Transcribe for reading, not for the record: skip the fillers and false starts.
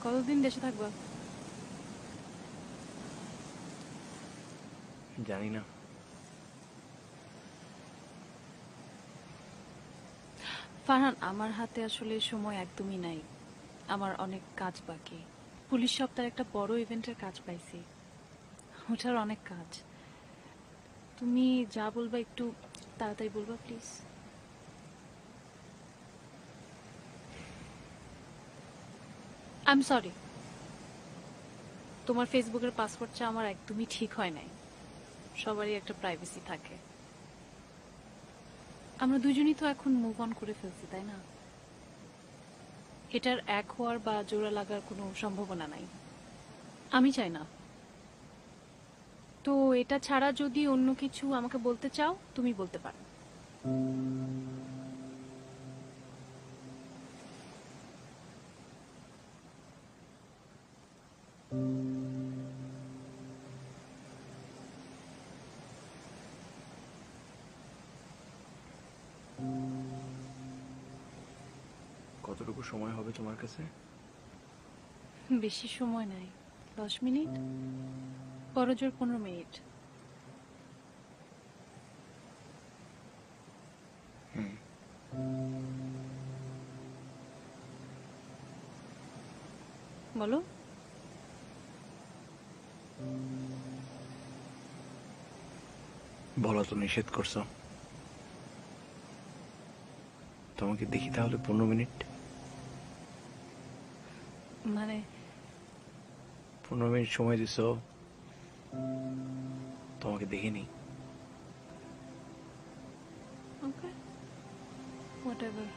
কতদিন দেশে থাকবা? জানি না। ফারহান, আমার হাতে আসলে সময় একদমই নাই। আমার অনেক কাজ বাকি। পুলিশ সপ্তাহের একটা বড় ইভেন্টের কাজ পাইছি, ওটার অনেক কাজ। তুমি যা বলবা একটু তাড়াতাড়ি বলবা প্লিজ। আই এম সরি, তোমার ফেসবুকের পাসওয়ার্ডটা আমার একদমই ঠিক হয় নাই। সবারই একটা প্রাইভেসি থাকে। আমরা দুজনই তো এখন মুভ অন করে ফেলছি, তাই না? এটার এক হওয়ার বা জোড়া লাগার কোনো সম্ভাবনা নাই। আমি চাই না। তো এটা ছাড়া যদি অন্য কিছু আমাকে বলতে চাও তুমি বলতে পারো। কতটুকু সময় হবে তোমার কাছে? বেশি সময় নাই, 10 মিনিট, বড় জোর 15 মিনিট। হুম। বলো। বলা তো নিষেধ করছো। তোমাকে দেখি তাহলে 15 মিনিট। মানে 15 মিনিট সময় দিছো, তোমাকে দেখিনি। ওকে, হোয়াটএভার।